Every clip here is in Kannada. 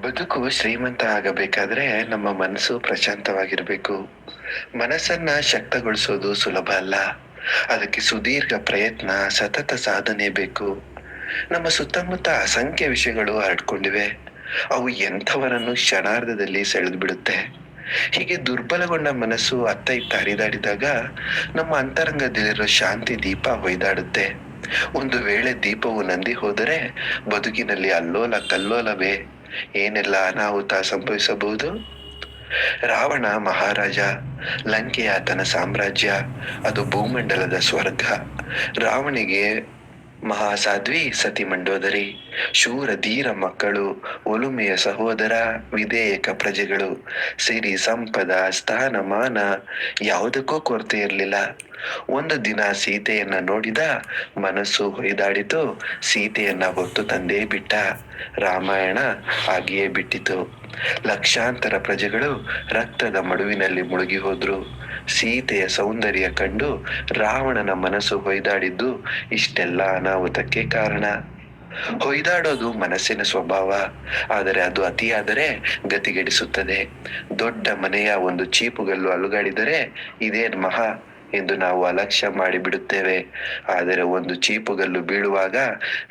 ಬದುಕು ಶ್ರೀಮಂತ ಆಗಬೇಕಾದ್ರೆ ನಮ್ಮ ಮನಸ್ಸು ಪ್ರಶಾಂತವಾಗಿರ್ಬೇಕು. ಮನಸ್ಸನ್ನ ಶಕ್ತಗೊಳಿಸೋದು ಸುಲಭ ಅಲ್ಲ. ಅದಕ್ಕೆ ಸುದೀರ್ಘ ಪ್ರಯತ್ನ, ಸತತ ಸಾಧನೆ ಬೇಕು. ನಮ್ಮ ಸುತ್ತಮುತ್ತ ಅಸಂಖ್ಯ ವಿಷಯಗಳು ಹರಡ್ಕೊಂಡಿವೆ. ಅವು ಎಂಥವರನ್ನು ಕ್ಷಣಾರ್ಧದಲ್ಲಿ ಸೆಳೆದು ಬಿಡುತ್ತೆ. ಹೀಗೆ ದುರ್ಬಲಗೊಂಡ ಮನಸ್ಸು ಅತ್ತ ಇತ್ತ ಹರಿದಾಡಿದಾಗ ನಮ್ಮ ಅಂತರಂಗದಲ್ಲಿರೋ ಶಾಂತಿ ದೀಪ ಹೊಯ್ದಾಡುತ್ತೆ. ಒಂದು ವೇಳೆ ದೀಪವು ನಂದಿ ಹೋದರೆ ಬದುಕಿನಲ್ಲಿ ಅಲ್ಲೋಲ ಕಲ್ಲೋಲವೇ, ಏನೆಲ್ಲ ಅನಾಹುತ ಸಂಭವಿಸಬಹುದು. ರಾವಣ ಮಹಾರಾಜ, ಲಂಕೆಯ ಆತನ ಸಾಮ್ರಾಜ್ಯ, ಅದು ಭೂಮಂಡಲದ ಸ್ವರ್ಗ. ರಾವಣಿಗೆ ಮಹಾಸಾಧ್ವಿ ಸತಿ ಮಂಡೋದರಿ, ಶೂರ ಧೀರ ಮಕ್ಕಳು, ಒಲುಮೆಯ ಸಹೋದರ, ವಿಧೇಯಕ ಪ್ರಜೆಗಳು, ಸಿರಿ ಸಂಪದ, ಸ್ಥಾನಮಾನ ಯಾವುದಕ್ಕೂ ಕೊರತೆ ಇರಲಿಲ್ಲ. ಒಂದು ದಿನ ಸೀತೆಯನ್ನ ನೋಡಿದ, ಮನಸ್ಸು ಹೊಯ್ದಾಡಿತು, ಸೀತೆಯನ್ನ ಹೊತ್ತು ತಂದೇ ಬಿಟ್ಟ. ರಾಮಾಯಣ ಹಾಗೆಯೇ ಬಿಟ್ಟಿತು. ಲಕ್ಷಾಂತರ ಪ್ರಜೆಗಳು ರಕ್ತದ ಮಡುವಿನಲ್ಲಿ ಮುಳುಗಿ ಹೋದ್ರು. ಸೀತೆಯ ಸೌಂದರ್ಯ ಕಂಡು ರಾವಣನ ಮನಸ್ಸು ಹೊಯ್ದಾಡಿದ್ದು ಇಷ್ಟೆಲ್ಲ ಅನಾಹುತಕ್ಕೆ ಕಾರಣ. ಹೊಯ್ದಾಡೋದು ಮನಸ್ಸಿನ ಸ್ವಭಾವ, ಆದರೆ ಅದು ಅತಿಯಾದರೆ ಗತಿಗೆಡಿಸುತ್ತದೆ. ದೊಡ್ಡ ಮನೆಯ ಒಂದು ಚೀಪುಗಲ್ಲು ಅಲುಗಾಡಿದರೆ ಇದೇನ್ ಮಹಾ ಎಂದು ನಾವು ಅಲಕ್ಷ್ಯ ಮಾಡಿ ಬಿಡುತ್ತೇವೆ. ಆದರೆ ಒಂದು ಚೀಪುಗಲ್ಲು ಬೀಳುವಾಗ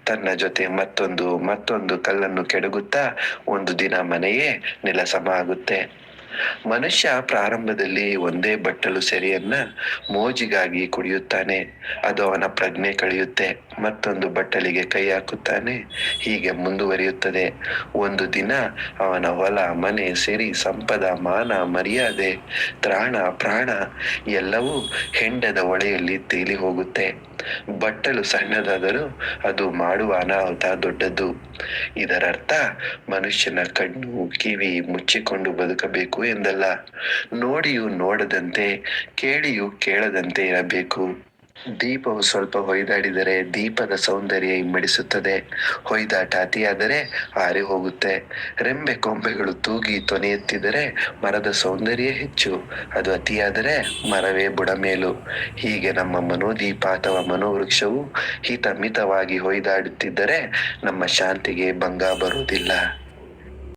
ತನ್ನ ಜೊತೆ ಮತ್ತೊಂದು ಕಲ್ಲನ್ನು ಕೆಡಗುತ್ತಾ ಒಂದು ದಿನ ಮನೆಯೇ ನೆಲಸಮ ಆಗುತ್ತೆ. ಮನುಷ್ಯ ಪ್ರಾರಂಭದಲ್ಲಿ ಒಂದೇ ಬಟ್ಟಲು ಸೆರೆಯನ್ನ ಮೋಜಿಗಾಗಿ ಕುಡಿಯುತ್ತಾನೆ. ಅದು ಅವನ ಪ್ರಜ್ಞೆ ಕಳೆಯುತ್ತೆ. ಮತ್ತೊಂದು ಬಟ್ಟಲಿಗೆ ಕೈ ಹಾಕುತ್ತಾನೆ. ಹೀಗೆ ಮುಂದುವರಿಯುತ್ತದೆ. ಒಂದು ದಿನ ಅವನ ಹೊಲ, ಮನೆ, ಸಿರಿ, ಸಂಪದ, ಮಾನ, ಮರ್ಯಾದೆ, ತ್ರಾಣ, ಪ್ರಾಣ ಎಲ್ಲವೂ ಹೆಂಡದ ಹೊಳೆಯಲ್ಲಿ ತೇಲಿ ಹೋಗುತ್ತೆ. ಬಟ್ಟಲು ಸಣ್ಣದಾದರೂ ಅದು ಮಾಡುವ ಅನಾಹುತ ದೊಡ್ಡದ್ದು. ಇದರರ್ಥ ಮನುಷ್ಯನ ಕಣ್ಣು ಕಿವಿ ಮುಚ್ಚಿಕೊಂಡು ಬದುಕಬೇಕು ಎಂದಲ್ಲ. ನೋಡಿಯೂ ನೋಡದಂತೆ, ಕೇಳಿಯೂ ಕೇಳದಂತೆ ಇರಬೇಕು. ದೀಪವು ಸ್ವಲ್ಪ ಹೊಯ್ದಾಡಿದರೆ ದೀಪದ ಸೌಂದರ್ಯ ಇಮ್ಮಡಿಸುತ್ತದೆ. ಹೊಯ್ದಾಟ ಅತಿಯಾದರೆ ಆರಿ ಹೋಗುತ್ತೆ. ರೆಂಬೆ ಕೊಂಬೆಗಳು ತೂಗಿ ತೊನೆಯೆತ್ತಿದರೆ ಮರದ ಸೌಂದರ್ಯ ಹೆಚ್ಚು, ಅದು ಅತಿಯಾದರೆ ಮರವೇ ಬುಡಮೇಲು. ಹೀಗೆ ನಮ್ಮ ಮನೋದೀಪ ಅಥವಾ ಮನೋವೃಕ್ಷವು ಹಿತಮಿತವಾಗಿ ಹೊಯ್ದಾಡುತ್ತಿದ್ದರೆ ನಮ್ಮ ಶಾಂತಿಗೆ ಭಂಗ ಬರುವುದಿಲ್ಲ.